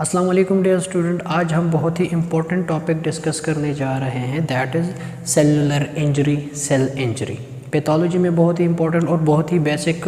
अस्सलाम वालेकुम dear student, आज हम बहुत ही इम्पोर्टेंट टॉपिक डिस्कस करने जा रहे हैं, that is cellular injury, cell injury. Pathology में बहुत ही इंपॉर्टेंट और बहुत ही बेसिक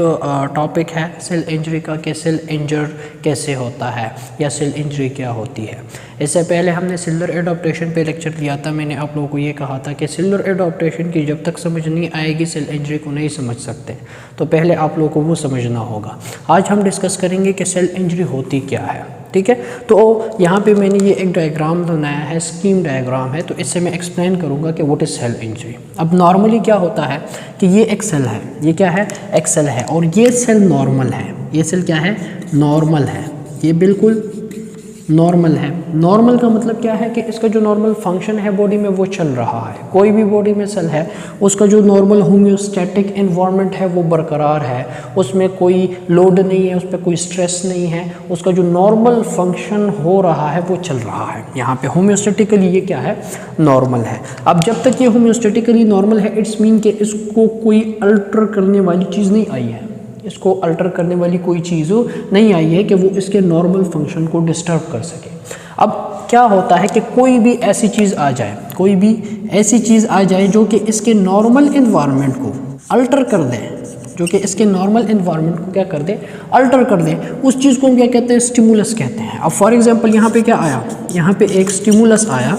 टॉपिक है सेल इंजरी का, कि सेल इंजर कैसे होता है या सेल इंजरी क्या होती है। इससे पहले हमने सेलुलर एडॉप्टेशन पे लेक्चर लिया था। मैंने आप लोगों को ये कहा था कि सेलुलर एडॉप्टेशन की जब तक समझ नहीं आएगी सेल इंजरी को नहीं समझ सकते, तो पहले आप लोगों को वो समझना होगा। आज हम डिस्कस करेंगे कि सेल इंजरी होती क्या है, ठीक है। तो यहाँ पे मैंने ये एक डायग्राम बनाया है, स्कीम डायग्राम है, तो इससे मैं एक्सप्लेन करूँगा कि व्हाट इज़ सेल इंजरी। अब नॉर्मली क्या होता है कि ये एक सेल है, ये क्या है, एक सेल है, और ये सेल नॉर्मल है। ये सेल क्या है, नॉर्मल है, ये बिल्कुल नॉर्मल है। नॉर्मल का मतलब क्या है कि इसका जो नॉर्मल फंक्शन है बॉडी में वो चल रहा है। कोई भी बॉडी में सेल है उसका जो नॉर्मल होम्योस्टैटिक एनवायरनमेंट है वो बरकरार है, उसमें कोई लोड नहीं है, उस पर कोई स्ट्रेस नहीं है, उसका जो नॉर्मल फंक्शन हो रहा है वो चल रहा है। यहाँ पे होम्योस्टैटिकली ये क्या है, नॉर्मल है। अब जब तक ये होम्योस्टैटिकली नॉर्मल है, इट्स मीन कि इसको कोई अल्टर करने वाली चीज़ नहीं आई है, इसको अल्टर करने वाली कोई चीज़ नहीं आई है कि वो इसके नॉर्मल फंक्शन को डिस्टर्ब कर सके। अब क्या होता है कि कोई भी ऐसी चीज़ आ जाए, कोई भी ऐसी चीज़ आ जाए जो कि इसके नॉर्मल इन्वायरमेंट को अल्टर कर दे, जो कि इसके नॉर्मल इन्वायरमेंट को क्या कर दे, अल्टर कर दे, उस चीज़ को हम क्या कहते हैं, स्टिमुलस कहते हैं। अब फॉर एग्जांपल यहाँ पे क्या आया, यहाँ पे एक स्टिमुलस आया,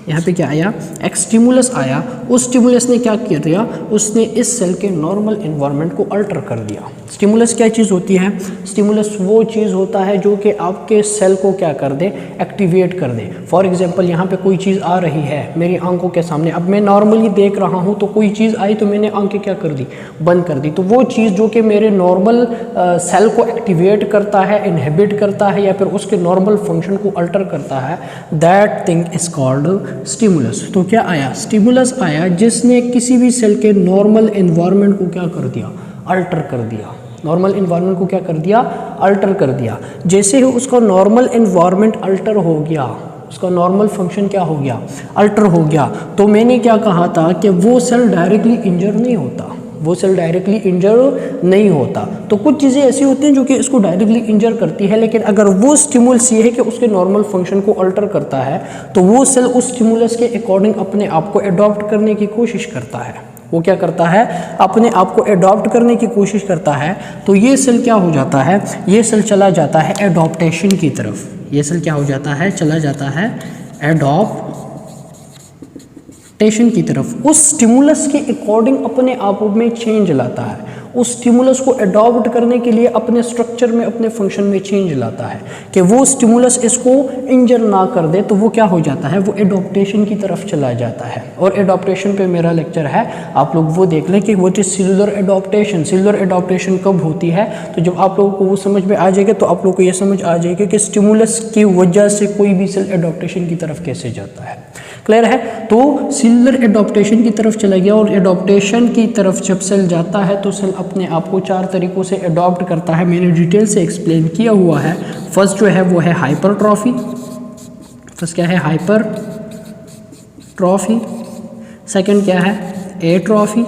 यहाँ पे क्या आया, एक स्टिमुलस आया। उस स्टिमुलस ने क्या कर दिया, उसने इस सेल के नॉर्मल इन्वायरमेंट को अल्टर कर दिया। स्टिमुलस क्या चीज़ होती है, स्टिमुलस वो चीज़ होता है जो कि आपके सेल को क्या कर दे, एक्टिवेट कर दे। फॉर एग्जांपल यहाँ पे कोई चीज़ आ रही है मेरी आंखों के सामने, अब मैं नॉर्मली देख रहा हूँ तो कोई चीज़ आई तो मैंने आंखें क्या कर दी, बंद कर दी। तो वो चीज़ जो कि मेरे नॉर्मल सेल को एक्टिवेट करता है, इनहिबिट करता है, या फिर उसके नॉर्मल फंक्शन को अल्टर करता है, that thing is called stimulus. तो क्या आया, स्टिमुलस आया जिसने किसी भी सेल के नॉर्मल एनवायरनमेंट को क्या कर दिया, अल्टर कर दिया। नॉर्मल एनवायरनमेंट को क्या कर दिया, अल्टर कर दिया। जैसे ही उसका नॉर्मल एनवायरनमेंट अल्टर हो गया, उसका नॉर्मल फंक्शन क्या हो गया, अल्टर हो गया, तो मैंने क्या कहा था कि वो सेल डायरेक्टली इंजर नहीं होता, वो सेल डायरेक्टली इंजर नहीं होता। तो कुछ चीज़ें ऐसी होती हैं जो कि इसको डायरेक्टली इंजर करती है, लेकिन अगर वो स्टिमुलस ये है कि उसके नॉर्मल फंक्शन को अल्टर करता है, तो वो सेल उस स्टिमुलस के अकॉर्डिंग अपने आप को एडॉप्ट करने की कोशिश करता है। वो क्या करता है, अपने आप को एडॉप्ट करने की कोशिश करता है। तो ये सेल क्या हो जाता है, ये सेल चला जाता है एडॉप्टेशन की तरफ। ये सेल क्या हो जाता है, चला जाता है एडॉप्टेशन की तरफ। उस स्टिमुलस के अकॉर्डिंग अपने आप में चेंज लाता है, उस स्टिमुलस को एडॉप्ट करने के लिए अपने स्ट्रक्चर में, अपने फंक्शन में चेंज लाता है कि वो स्टिमुलस इसको इंजर ना कर दे। तो वो क्या हो जाता है, वो एडॉप्टेशन की तरफ चला जाता है। और एडॉप्टेशन पे मेरा लेक्चर है, आप लोग वो देख लें कि what is cellular adaptation. Cellular adaptation कब होती है, तो जब आप लोगों को वो समझ में आ जाएगा तो आप लोगों को ये समझ आ जाएगा कि स्टिमुलस की वजह से कोई भी सेल एडॉप्टेशन की तरफ कैसे जाता है। क्लियर है। तो सेलुलर एडॉप्टेशन की तरफ चला गया, और एडॉप्टेशन की तरफ जब सेल जाता है तो सेल अपने आप को 4 तरीकों से एडॉप्ट करता है। मैंने डिटेल से एक्सप्लेन किया हुआ है। फर्स्ट जो है वो है हाइपरट्रॉफी। फर्स्ट क्या है, हाइपरट्रॉफी। सेकंड क्या है, एट्रॉफी।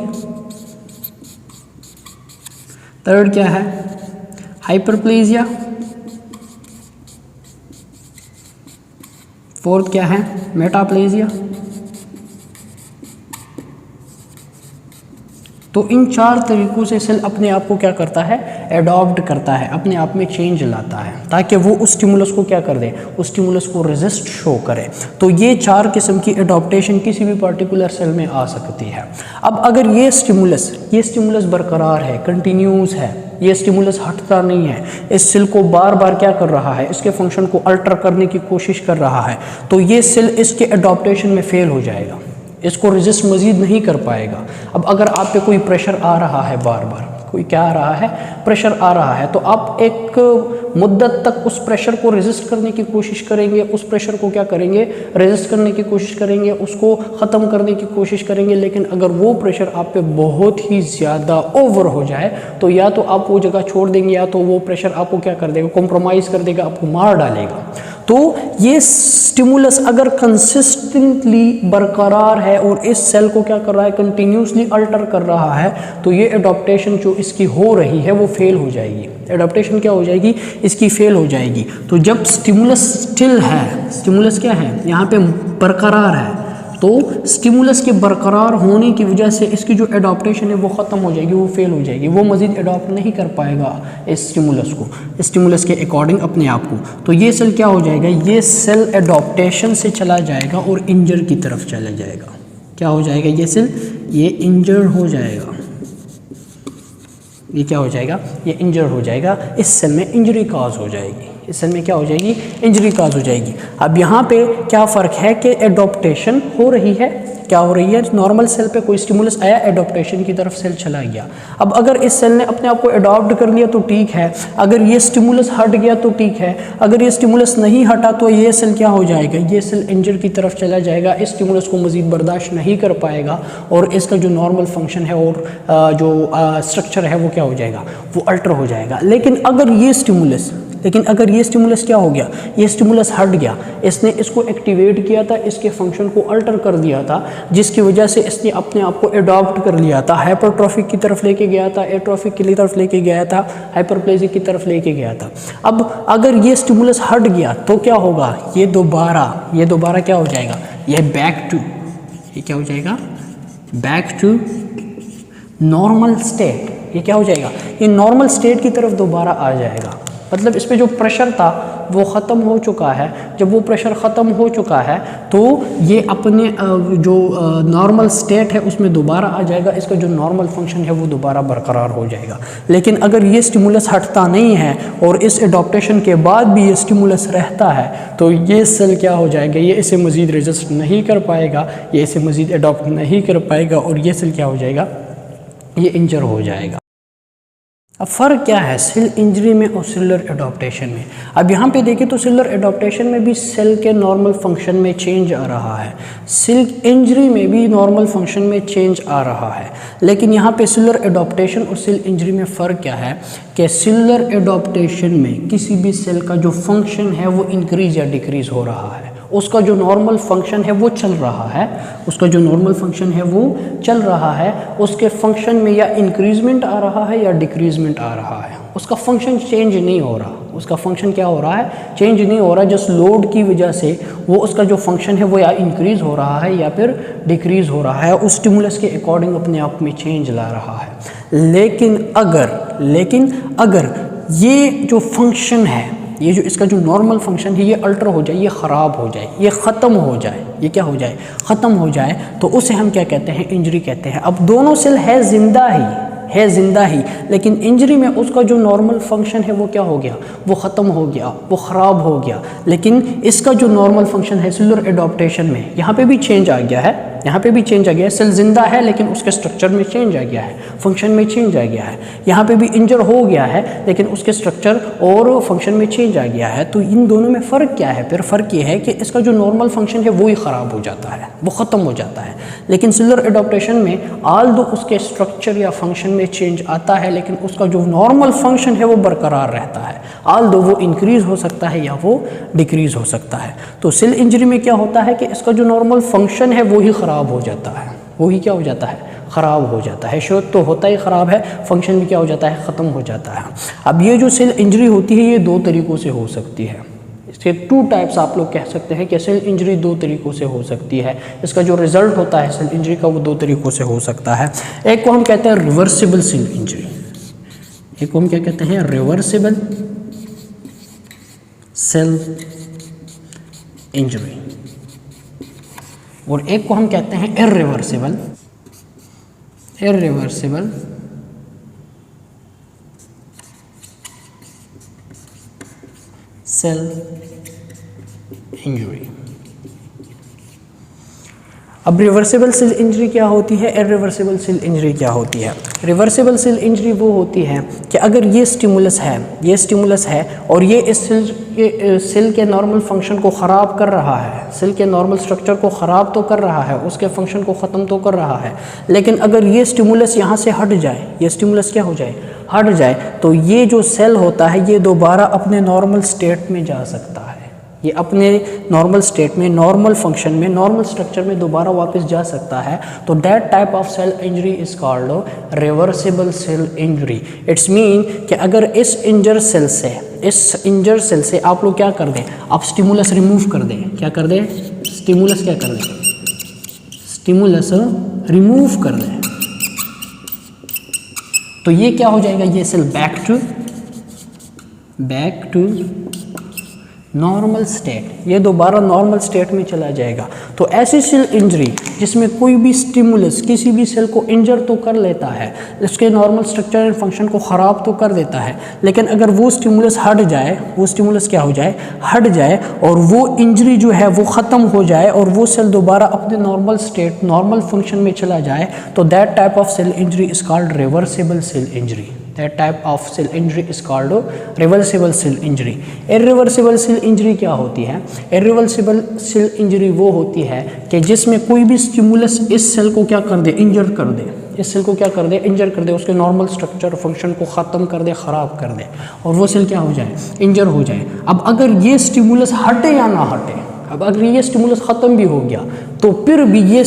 थर्ड क्या है, हाइपरप्लेजिया। फोर्थ क्या है, मेटाप्लेजिया। तो इन 4 तरीकों से सेल अपने आप को क्या करता है, एडॉप्ट करता है, अपने आप में चेंज लाता है, ताकि वो उस स्टिमुलस को क्या कर दे, उस स्टिमुलस को रेजिस्ट शो करे। तो ये 4 किस्म की एडॉप्टेशन किसी भी पर्टिकुलर सेल में आ सकती है। अब अगर ये स्टिमुलस बरकरार है, कंटिन्यूस है, ये स्टिमुलस हटता नहीं है, इस सेल को बार बार क्या कर रहा है, इसके फंक्शन को अल्टर करने की कोशिश कर रहा है, तो ये सेल इसके एडॉप्टेशन में फेल हो जाएगा, इसको रेजिस्ट मजीद नहीं कर पाएगा। अब अगर आप पे कोई प्रेशर आ रहा है, बार बार कोई क्या आ रहा है, प्रेशर आ रहा है, तो आप एक मुद्दत तक उस प्रेशर को रेजिस्ट करने की कोशिश करेंगे, उस प्रेशर को क्या करेंगे, रेजिस्ट करने की कोशिश करेंगे, उसको ख़त्म करने की कोशिश करेंगे। लेकिन अगर वो प्रेशर आप पे बहुत ही ज़्यादा ओवर हो जाए तो या तो आप वो जगह छोड़ देंगे, या तो वो प्रेशर आपको क्या कर देगा, कॉम्प्रोमाइज़ कर देगा, आपको मार डालेगा। तो ये स्टिमुलस अगर कंसिस्टेंटली बरकरार है और इस सेल को क्या कर रहा है, कंटिन्यूसली अल्टर कर रहा है, तो ये एडॉप्टेशन जो इसकी हो रही है वो फेल हो जाएगी। एडॉप्टेशन क्या हो जाएगी, इसकी फेल हो जाएगी। तो जब स्टिमुलस स्टिल है, स्टिमुलस क्या है यहाँ पे बरकरार है, तो स्टिमुलस के बरकरार होने की वजह से इसकी जो एडॉप्टेशन है वो ख़त्म हो जाएगी, वो फेल हो जाएगी, वो मज़ीद एडॉप्ट नहीं कर पाएगा इस स्टिमुलस को, स्टिमुलस के अकॉर्डिंग अपने आप को। तो ये सेल क्या हो जाएगा, ये सेल एडॉप्टेशन से चला जाएगा और इंजर की तरफ चला जाएगा। क्या हो जाएगा, ये सेल ये इंजर हो जाएगा, ये क्या हो जाएगा, ये इंजर हो जाएगा। इस सेल में इंजरी काज हो जाएगी, इस सेल में क्या हो जाएगी, इंजरी काज हो जाएगी। अब यहाँ पे क्या फ़र्क है कि एडॉप्टेशन हो रही है, क्या हो रही है, नॉर्मल सेल पे कोई स्टिमुलस आया, एडॉप्टेशन की तरफ सेल चला गया। अब अगर इस सेल ने अपने आप को एडॉप्ट कर लिया तो ठीक है, अगर ये स्टिमुलस हट गया तो ठीक है, अगर ये स्टिमुलस नहीं हटा तो ये सेल क्या हो जाएगा, ये सेल इंजर की तरफ चला जाएगा, इस स्टिमुलस को मज़ीद बर्दाश्त नहीं कर पाएगा और इसका जो नॉर्मल फंक्शन है और जो स्ट्रक्चर है वो क्या हो जाएगा, वो अल्टर हो जाएगा। लेकिन अगर ये स्टिमुलस क्या हो गया, ये स्टिमुलस हट गया, इसने इसको एक्टिवेट किया था, इसके फंक्शन को अल्टर कर दिया था, जिसकी वजह से इसने अपने आप को एडॉप्ट कर लिया था, हाइपरट्रॉफिक की तरफ लेके गया था, एट्रॉफिक की तरफ लेके गया था, हाइपरप्लेजिक की तरफ लेके गया था। अब अगर ये स्टिमुलस हट गया तो क्या होगा, ये दोबारा क्या हो जाएगा, ये ये क्या हो जाएगा, बैक टू नॉर्मल स्टेट। ये क्या हो जाएगा, ये नॉर्मल स्टेट की तरफ दोबारा आ जाएगा। मतलब इस पे जो प्रेशर था वो ख़त्म हो चुका है। जब वो प्रेशर ख़त्म हो चुका है तो ये अपने जो नॉर्मल स्टेट है उसमें दोबारा आ जाएगा, इसका जो नॉर्मल फंक्शन है वो दोबारा बरकरार हो जाएगा। लेकिन अगर ये स्टिमुलस हटता नहीं है और इस एडॉप्टेशन के बाद भी ये स्टिमुलस रहता है तो ये सेल क्या हो जाएगा, ये इसे मज़ीद रेजिस्ट नहीं कर पाएगा, ये इसे मज़ीद एडॉप्ट नहीं कर पाएगा और ये सेल क्या हो जाएगा, ये इंजर हो जाएगा। अब फ़र्क क्या है सेल इंजरी में और सेलुलर एडॉप्टेशन में। अब यहाँ पे देखें तो सेलुलर एडॉप्टेशन में भी सेल के नॉर्मल फंक्शन में चेंज आ रहा है, सेल इंजरी में भी नॉर्मल फंक्शन में चेंज आ रहा है। लेकिन यहाँ पे सेलुलर एडॉप्टेशन और सेल इंजरी में फ़र्क क्या है कि सेलुलर एडॉप्टेशन में किसी भी सेल का जो फंक्शन है वो इंक्रीज़ या डिक्रीज़ हो रहा है, उसका जो नॉर्मल फंक्शन है वो चल रहा है, उसका जो नॉर्मल फंक्शन है वो चल रहा है, उसके फंक्शन में या इंक्रीजमेंट आ रहा है या डिक्रीजमेंट आ रहा है, उसका फंक्शन चेंज नहीं हो रहा, उसका फंक्शन क्या हो रहा है, चेंज नहीं हो रहा। जस्ट लोड की वजह से वो उसका जो फंक्शन है वो या इंक्रीज़ हो रहा है या फिर डिक्रीज़ हो रहा है, उस स्टिमुलस के अकॉर्डिंग अपने आप में चेंज ला रहा है। लेकिन अगर ये जो फंक्शन है, ये जो इसका जो नॉर्मल फंक्शन है ये अल्टर हो जाए, ये ख़राब हो जाए, ये ख़त्म हो जाए, ये क्या हो जाए, ख़त्म हो जाए, तो उसे हम क्या कहते हैं, इंजरी कहते हैं। अब दोनों सेल है ज़िंदा ही, लेकिन इंजरी में उसका जो नॉर्मल फंक्शन है वो क्या हो गया, वो ख़त्म हो गया, वो ख़राब हो गया। लेकिन इसका जो नॉर्मल फंक्शन है सेलुलर एडॉप्टेशन में, यहाँ पे भी चेंज आ गया है, यहाँ पे भी चेंज आ गया है। सेल जिंदा है लेकिन उसके स्ट्रक्चर में चेंज आ गया है, फंक्शन में चेंज आ गया है। यहाँ पे भी इंजर हो गया है लेकिन उसके स्ट्रक्चर और फंक्शन में चेंज आ गया है। तो इन दोनों में फ़र्क क्या है, फिर फ़र्क ये है कि इसका जो नॉर्मल फंक्शन है वो ही ख़राब हो जाता है, वो ख़त्म हो जाता है। लेकिन सेलुलर एडॉप्टेशन में आल दो उसके स्ट्रक्चर या फंक्शन में चेंज आता है लेकिन उसका जो नॉर्मल फंक्शन है वो बरकरार रहता है, आल दो वो इंक्रीज़ हो सकता है या वो डिक्रीज़ हो सकता है। तो सेल इंजरी में क्या होता है कि इसका जो नॉर्मल फंक्शन है वो ही ख़राब हो जाता है, वो ही क्या हो जाता है, ख़राब हो जाता है। शोध तो होता ही ख़राब है, फंक्शन भी क्या हो जाता है, ख़त्म हो जाता है। अब ये जो सेल इंजरी होती है ये दो तरीक़ों से हो सकती है, इसके टू टाइप्स आप लोग कह सकते हैं कि सेल इंजरी दो तरीक़ों से हो सकती है। इसका जो रिज़ल्ट होता है सेल इंजरी का वो दो तरीक़ों से हो सकता है। एक को हम कहते हैं रिवर्सिबल सेल इंजरी, एक को हम क्या कहते हैं, रिवर्सिबल सेल इंजरी, और एक को हम कहते हैं इर्रिवर्सिबल सेल इंजरी। अब रिवर्सिबल सेल इंजरी क्या होती है, इर्रिवर्सिबल सेल इंजरी क्या होती है। रिवर्सिबल सेल इंजरी वो होती है कि अगर ये स्टिमुलस है और ये इस सेल के नॉर्मल फंक्शन को ख़राब कर रहा है, सेल के नॉर्मल स्ट्रक्चर को ख़राब तो कर रहा है, उसके फंक्शन को ख़त्म तो कर रहा है, लेकिन अगर ये स्टिमुलस यहाँ से हट जाए, ये स्टिमुलस क्या हो जाए, हट जाए, तो ये जो सेल होता है ये दोबारा अपने नॉर्मल स्टेट में जा सकता है, ये अपने नॉर्मल स्टेट में, नॉर्मल फंक्शन में, नॉर्मल स्ट्रक्चर में दोबारा वापस जा सकता है, तो that type of cell injury is called reversible cell injury. It's mean कि अगर इस इंजर सेल से आप लोग क्या कर दें, आप स्टिमुलस रिमूव कर दें, क्या कर दें, स्टिमुलस क्या कर दें, स्टिमुलस रिमूव कर दें, तो ये क्या हो जाएगा, ये cell back to normal state, ये दोबारा नॉर्मल स्टेट में चला जाएगा। तो ऐसी सेल इंजरी जिसमें कोई भी स्टिमुलस किसी भी सेल को इंजर तो कर लेता है, उसके नॉर्मल स्ट्रक्चर एंड फंक्शन को ख़राब तो कर देता है, लेकिन अगर वो स्टिमुलस हट जाए, वो स्टिमुलस क्या हो जाए, हट जाए, और वो इंजरी जो है वो ख़त्म हो जाए और वो सेल दोबारा अपने नॉर्मल स्टेट, नॉर्मल फंक्शन में चला जाए, तो that type of cell injury is called reversible cell injury. That type of cell injury is called reversible cell injury. Irreversible cell injury क्या होती है? Irreversible cell injury वो होती है कि जिसमें कोई भी स्टिमुलस इस सेल को क्या कर दे, इंजर कर दे, इस सेल को क्या कर दे, इंजर कर दे, उसके नॉर्मल स्ट्रक्चर फंक्शन को ख़त्म कर दे, ख़राब कर दे, और वो सेल क्या हो जाए, इंजर हो जाए। अब अगर ये स्टिमुलस हटे या ना हटे, अब अगर ये स्टिमुलस ख़त्म भी हो गया, तो फिर भी ये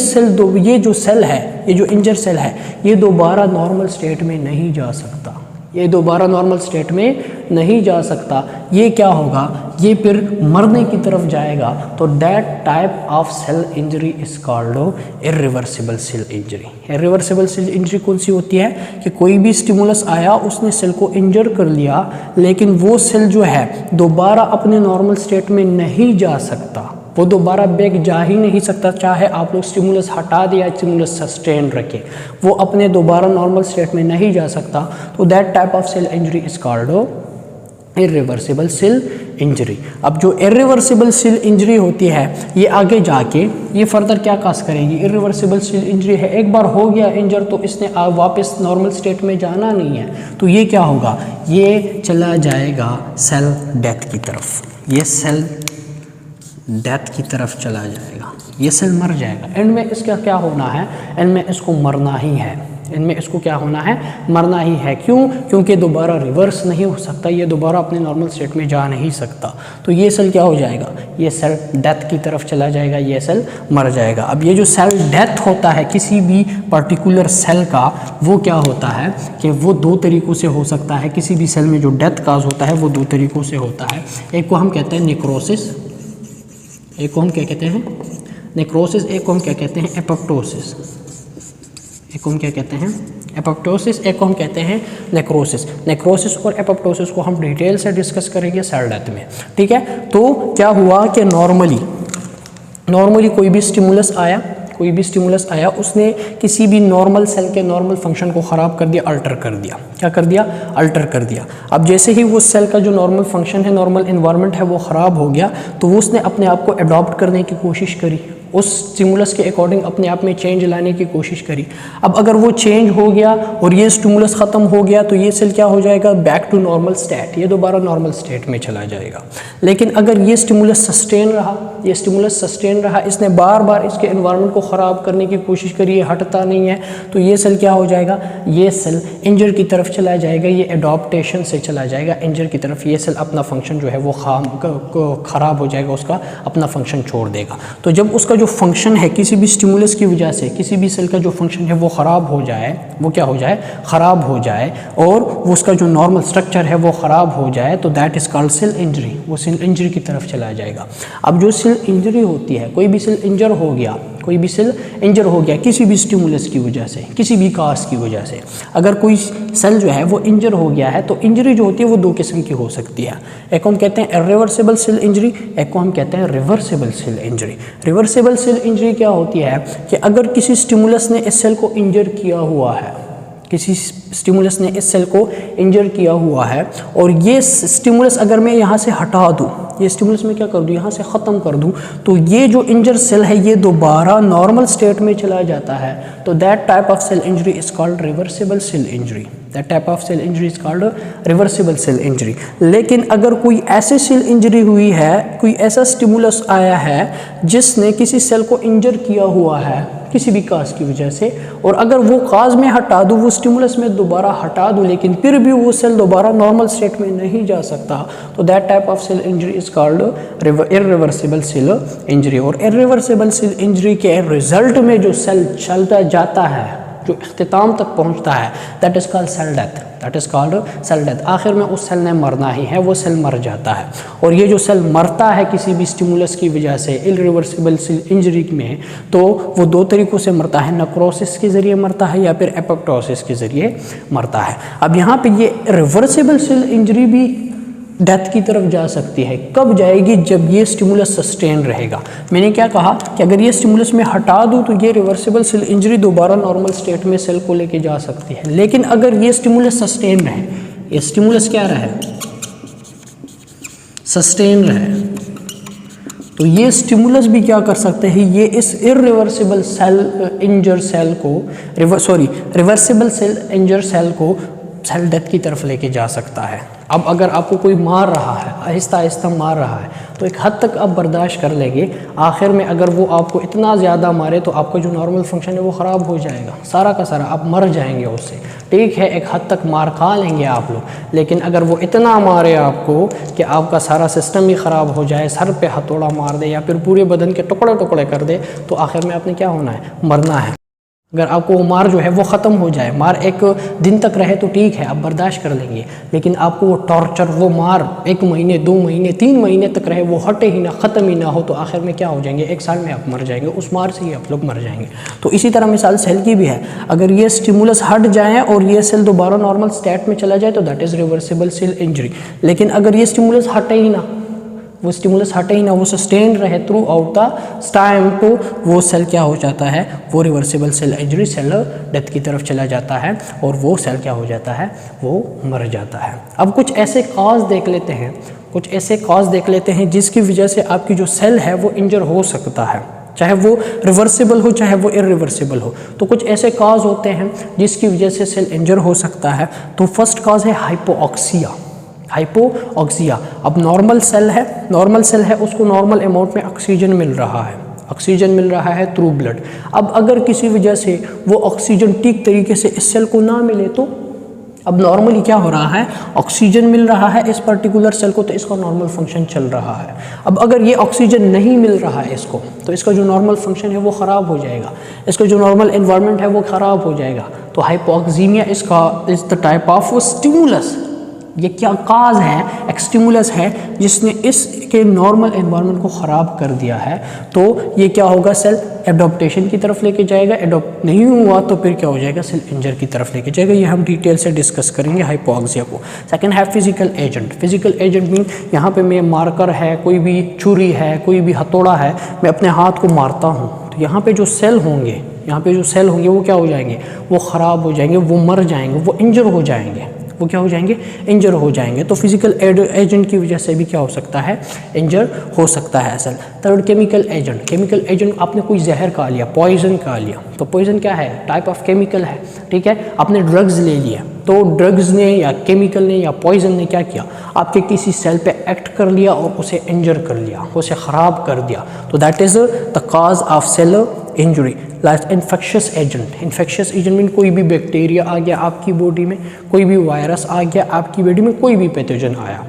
जो सेल है, ये जो इंजर सेल है, ये दोबारा नॉर्मल स्टेट में नहीं जा सकता, ये दोबारा नॉर्मल स्टेट में नहीं जा सकता। ये क्या होगा, ये फिर मरने की तरफ जाएगा। तो that type of cell injury is called irreversible cell injury. Irreversible cell injury कौन सी होती है कि कोई भी स्टिमुलस आया, उसने सेल को इंजर कर लिया, लेकिन वो सेल जो है दोबारा अपने नॉर्मल स्टेट में नहीं जा सकता, वो दोबारा बैक जा ही नहीं सकता, चाहे आप लोग स्टिमुलस हटा दिया, स्टिमुलस सस्टेन रखें, वो अपने दोबारा नॉर्मल स्टेट में नहीं जा सकता। तो that type of cell injury is called irreversible cell injury. अब जो इर्रिवर्सिबल सेल इंजरी होती है, ये आगे जाके ये फर्दर क्या काज करेगी, इर्रिवर्सिबल सेल इंजरी है, एक बार हो गया इंजर तो इसने वापस नॉर्मल स्टेट में जाना नहीं है, तो ये क्या होगा, ये चला जाएगा सेल डेथ की तरफ, ये सेल डेथ की तरफ चला जाएगा, ये सेल मर जाएगा। एंड में इसका क्या होना है, एंड में इसको मरना ही है, इनमें इसको क्या होना है, मरना ही है। क्यों, क्योंकि दोबारा रिवर्स नहीं हो सकता, ये दोबारा अपने नॉर्मल स्टेट में जा नहीं सकता। तो ये सेल क्या हो जाएगा, ये सेल डेथ की तरफ चला जाएगा, ये सेल मर जाएगा। अब ये जो सेल डेथ होता है किसी भी पर्टिकुलर सेल का, वो क्या होता है कि वो दो तरीक़ों से हो सकता है। किसी भी सेल में जो डेथ काज होता है वो दो तरीक़ों से होता है। एक को हम कहते हैं नेक्रोसिस, एक को हम क्या कहते हैं, नेक्रोसिस, एक को हम क्या कहते हैं, एपोप्टोसिस, एक को हम क्या कहते हैं, एपोप्टोसिस, एक को हम कहते हैं नेक्रोसिस। नेक्रोसिस और एपोप्टोसिस को हम डिटेल से डिस्कस करेंगे सेल डेथ में, ठीक है। तो क्या हुआ कि नॉर्मली कोई भी स्टिमुलस आया, उसने किसी भी नॉर्मल सेल के नॉर्मल फंक्शन को ख़राब कर दिया, अल्टर कर दिया, क्या कर दिया, अल्टर कर दिया। अब जैसे ही वो सेल का जो नॉर्मल फंक्शन है, नॉर्मल इन्वायरमेंट है, वो ख़राब हो गया, तो वो उसने अपने आप को अडॉप्ट करने की कोशिश करी, उस स्टिमुलस के अकॉर्डिंग अपने आप में चेंज लाने की कोशिश करी। अब अगर वो चेंज हो गया और ये स्टिमुलस ख़त्म हो गया, तो ये सेल क्या हो जाएगा, बैक टू नॉर्मल स्टेट, ये दोबारा नॉर्मल स्टेट में चला जाएगा। लेकिन अगर ये स्टिमुलस सस्टेन रहा, इसने बार बार इसके एनवायरनमेंट को ख़राब करने की कोशिश करी, ये हटता नहीं है, तो ये सेल क्या हो जाएगा, ये सेल इंजर की तरफ चला जाएगा, ये एडॉप्टेशन से चला जाएगा इंजर की तरफ। ये सेल अपना फंक्शन जो है वो ख़राब हो जाएगा, उसका अपना फंक्शन छोड़ देगा। तो जब उसका जो फंक्शन है किसी भी स्टिमुलस की वजह से, किसी भी सेल का जो फंक्शन है वो ख़राब हो जाए, वो क्या हो जाए, ख़राब हो जाए, और वो उसका जो नॉर्मल स्ट्रक्चर है वो ख़राब हो जाए, तो that is called cell injury, वो सेल इंजरी की तरफ चला जाएगा। अब जो सेल इंजरी होती है, कोई भी सेल इंजर हो गया किसी भी स्टिमुलस की वजह से, किसी भी काज की वजह से, अगर कोई सेल जो है वो इंजर हो गया है, तो इंजरी जो होती है वो दो किस्म की हो सकती है। एक को हम कहते हैं इर्रिवर्सिबल सेल इंजरी, एक को हम कहते हैं reversible cell injury. Reversible cell injury क्या होती है कि अगर किसी स्टिमुलस ने इस सेल को इंजर किया हुआ है, किसी स्टिमुलस ने इस सेल को इंजर किया हुआ है, और ये स्टिमुलस अगर मैं यहाँ से हटा दूँ, ये स्टिमुलस में क्या कर दूँ, यहाँ से ख़त्म कर दूँ, तो ये जो इंजर सेल है ये दोबारा नॉर्मल स्टेट में चला जाता है। तो that type of cell injury is called reversible cell injury. That type of cell injury is called reversible cell injury. लेकिन अगर कोई ऐसे सेल इंजरी हुई है, कोई ऐसा स्टिमुलस आया है जिसने किसी सेल को इंजर किया हुआ है, किसी भी काज की वजह से, और अगर वो काज में हटा दूँ, वो स्टिमुलस में दोबारा हटा दूँ, लेकिन फिर भी वो सेल दोबारा नॉर्मल स्टेट में नहीं जा सकता, तो that type of cell injury is called irreversible cell injury. और इर्रिवर्सिबल सेल इंजरी के रिजल्ट में जो सेल चलता जाता है, जो इख्तिताम तक पहुंचता है, that is called cell death, that is called cell death. आखिर में उस सेल ने मरना ही है, वो सेल मर जाता है। और ये जो सेल मरता है किसी भी स्टिमुलस की वजह से इर्रिवर्सिबल सेल इंजरी में, तो वो दो तरीक़ों से मरता है, नेक्रोसिस के ज़रिए मरता है या फिर एपोप्टोसिस के ज़रिए मरता है। अब यहाँ पे ये रिवर्सिबल सेल इंजरी भी डेथ की तरफ जा सकती है। कब जाएगी? जब ये स्टिमुलस सस्टेन रहेगा। मैंने क्या कहा कि अगर ये स्टिमुलस में हटा दूँ तो ये रिवर्सिबल सेल इंजरी दोबारा नॉर्मल स्टेट में सेल को लेके जा सकती है, लेकिन अगर ये स्टिमुलस सस्टेन रहे, ये स्टिमुलस क्या रहे? सस्टेन रहे, तो ये स्टिमुलस भी क्या कर सकते हैं, ये इस इर्रिवर्सिबल सेल इंजर सेल को रिवर्सिबल सेल इंजर सेल को सेल डेथ की तरफ लेके जा सकता है। अब अगर आपको कोई मार रहा है, आहिस्ता आहिस्ता मार रहा है, तो एक हद तक आप बर्दाश्त कर लेंगे। आखिर में अगर वो आपको इतना ज़्यादा मारे तो आपका जो नॉर्मल फंक्शन है वो ख़राब हो जाएगा, सारा का सारा, आप मर जाएंगे उससे। ठीक है, एक हद तक मार खा लेंगे आप लोग, लेकिन अगर वो इतना मारे आपको कि आपका सारा सिस्टम ही ख़राब हो जाए, सर पे हथौड़ा मार दे या फिर पूरे बदन के टुकड़े टुकड़े कर दे, तो आखिर में आपने क्या होना है? मरना है। अगर आपको वो मार जो है वो ख़त्म हो जाए, मार एक दिन तक रहे तो ठीक है, आप बर्दाश्त कर लेंगे, लेकिन आपको वो टॉर्चर, वो मार 1 महीने 2 महीने 3 महीने तक रहे, वो हटे ही ना, ख़त्म ही ना हो, तो आखिर में क्या हो जाएंगे? 1 साल में आप मर जाएंगे, उस मार से ही आप लोग मर जाएंगे। तो इसी तरह मिसाल सेल की भी है, अगर ये स्टिमुलस हट जाए और ये सेल दोबारा नॉर्मल स्टेट में चला जाए तो that is reversible cell injury. लेकिन अगर ये स्टिमुलस हटे ही ना, वो स्टिमुलस हटे ही ना, वो सस्टेन रहे थ्रू आउट द टाइम, तो वो सेल क्या हो जाता है? वो reversible cell injury, cell death की तरफ चला जाता है और वो सेल क्या हो जाता है? वो मर जाता है। अब कुछ ऐसे कॉज देख लेते हैं, जिसकी वजह से आपकी जो सेल है वो इंजर हो सकता है, चाहे वो रिवर्सिबल हो चाहे वो इर्रिवर्सिबल हो। तो कुछ ऐसे कॉज होते हैं जिसकी वजह से सेल इंजर हो सकता है। तो फर्स्ट कॉज है हाइपोऑक्सिया। हाइपोऑक्सिया, अब नॉर्मल सेल है, उसको नॉर्मल अमाउंट में ऑक्सीजन मिल रहा है थ्रू ब्लड। अब अगर किसी वजह से वो ऑक्सीजन ठीक तरीके से इस सेल को ना मिले, तो अब नॉर्मली क्या हो रहा है? ऑक्सीजन मिल रहा है इस पर्टिकुलर सेल को, तो इसका नॉर्मल फंक्शन चल रहा है। अब अगर ये ऑक्सीजन नहीं मिल रहा है इसको, तो इसका जो नॉर्मल फंक्शन है वो ख़राब हो जाएगा, इसका जो नॉर्मल एनवायरनमेंट है वो ख़राब हो जाएगा। तो hypoxaemia is the type of stimulus, ये क्या काज है? एक स्टिमुलस है जिसने इसके नॉर्मल एनवायरनमेंट को ख़राब कर दिया है। तो ये क्या होगा? सेल एडॉप्टेशन की तरफ लेके जाएगा, एडॉप्ट नहीं हुआ तो फिर क्या हो जाएगा? सेल इंजर की तरफ लेके जाएगा। ये हम डिटेल से डिस्कस करेंगे हाइपोऑक्सिया को। सेकंड है physical agent. Physical agent mean यहाँ पे मैं मार्कर है, कोई भी छुरी है, कोई भी हथौड़ा है, मैं अपने हाथ को मारता हूँ, तो यहाँ पे जो सेल होंगे वो क्या हो जाएंगे? वो ख़राब हो जाएंगे, वो मर जाएंगे, वो इंजर हो जाएंगे। वो क्या हो जाएंगे? इंजर हो जाएंगे। तो फिजिकल एजेंट की वजह से भी क्या हो सकता है? इंजर हो सकता है सेल। थर्ड केमिकल एजेंट, आपने कोई जहर खा लिया, पॉइजन खा लिया, तो पॉइजन क्या है? टाइप ऑफ केमिकल है, ठीक है। आपने ड्रग्स ले लिया, तो ड्रग्स ने या केमिकल ने या पॉइजन ने क्या किया? आपके किसी सेल पे एक्ट कर लिया और उसे इंजर कर लिया, उसे ख़राब कर दिया, तो that is the cause of cell injury. Last infectious agent mean कोई भी बैक्टीरिया आ गया आपकी बॉडी में, कोई भी वायरस आ गया आपकी बॉडी में, कोई भी पैथोजन आया,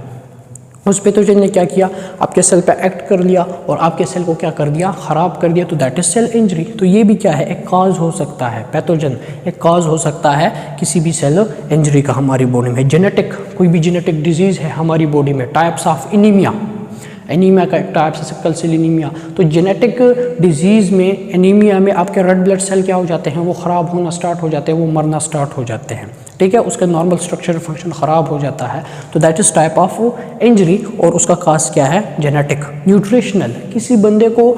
उस पैथोजन ने क्या किया? आपके सेल पे एक्ट कर लिया और आपके सेल को क्या कर दिया? ख़राब कर दिया, तो दैट इज़ सेल इंजरी। तो ये भी क्या है? एक काज हो सकता है, पैथोजन एक काज हो सकता है किसी भी सेल इंजरी का हमारी बॉडी में। जेनेटिक, कोई भी जेनेटिक डिजीज़ है हमारी बॉडी में, टाइप्स ऑफ एनीमिया का एक टाइप है सिकल सेल एनीमिया। तो जेनेटिक डिजीज़ में, एनीमिया में आपके रेड ब्लड सेल क्या हो जाते हैं? वो ख़राब होना स्टार्ट हो जाते हैं, वो मरना स्टार्ट हो जाते हैं, ठीक है। उसका नॉर्मल स्ट्रक्चर फंक्शन ख़राब हो जाता है, तो that is type of injury. और उसका काज क्या है? जेनेटिक। न्यूट्रिशनल, किसी बंदे को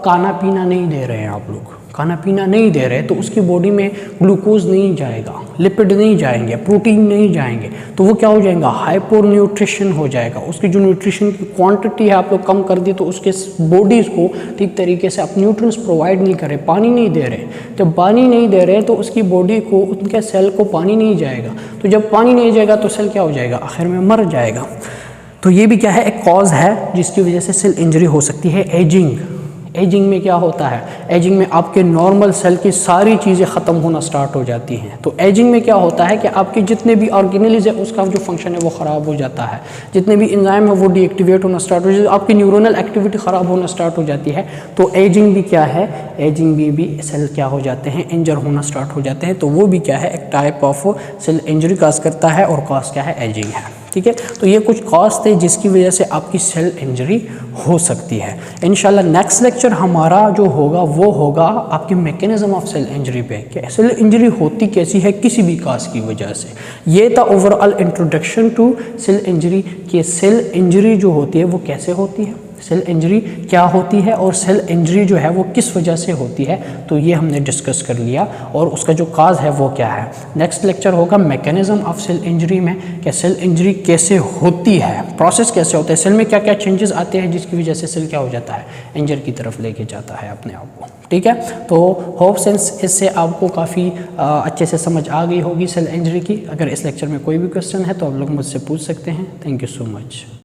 खाना पीना नहीं दे रहे हैं आप लोग, खाना पीना नहीं दे रहे, तो उसकी बॉडी में ग्लूकोज नहीं जाएगा, लिपिड नहीं जाएंगे, प्रोटीन नहीं जाएंगे, तो वो क्या हो जाएगा? हाइपर न्यूट्रिशन हो जाएगा। उसकी जो न्यूट्रिशन की क्वांटिटी है आप लोग कम कर दी, तो उसके बॉडीज़ को ठीक तरीके से आप न्यूट्रिएंट्स प्रोवाइड नहीं कर रहे, पानी नहीं दे रहे। जब पानी नहीं दे रहे तो उसकी बॉडी को, उनके सेल को पानी नहीं जाएगा, तो जब पानी नहीं जाएगा तो सेल क्या हो जाएगा? आखिर में मर जाएगा। तो ये भी क्या है? एक कॉज है जिसकी वजह से सेल इंजरी हो सकती है। एजिंग में क्या होता है, एजिंग में आपके नॉर्मल सेल की सारी चीज़ें ख़त्म होना स्टार्ट हो जाती हैं। तो एजिंग में क्या होता है कि आपके जितने भी ऑर्गेनेल्स है उसका जो फंक्शन है वो ख़राब हो जाता है, जितने भी एंजाइम है वो डीएक्टिवेट होना स्टार्ट हो जाती है, आपकी न्यूरोनल एक्टिविटी ख़राब होना स्टार्ट हो जाती है। तो एजिंग भी क्या है, एजिंग भी सेल क्या हो जाते हैं, इंजर होना स्टार्ट हो जाते हैं। तो वो भी क्या है, एक टाइप ऑफ सेल इंजरी काज करता है, और काज क्या है, एजिंग है। ठीक है, तो ये कुछ कॉज थे जिसकी वजह से आपकी सेल इंजरी हो सकती है। इंशाल्लाह नेक्स्ट लेक्चर हमारा जो होगा वो होगा आपके मैकेनिज्म ऑफ सेल इंजरी पे, कि सेल इंजरी होती कैसी है किसी भी काज की वजह से। ये था overall introduction to cell injury, कि सेल इंजरी जो होती है वो कैसे होती है, सेल इंजरी क्या होती है, और सेल इंजरी जो है वो किस वजह से होती है। तो ये हमने डिस्कस कर लिया, और उसका जो काज है वो क्या है। नेक्स्ट लेक्चर होगा मैकेनिज्म ऑफ सेल इंजरी में, कि सेल इंजरी कैसे होती है, प्रोसेस कैसे होता है, सेल में क्या क्या चेंजेस आते हैं जिसकी वजह से सेल क्या हो जाता है, इंजर की तरफ लेके जाता है अपने आप को। ठीक है, तो होप सेंस इससे आपको काफ़ी अच्छे से समझ आ गई होगी सेल इंजरी की। अगर इस लेक्चर में कोई भी क्वेश्चन है तो आप लोग मुझसे पूछ सकते हैं। Thank you so much.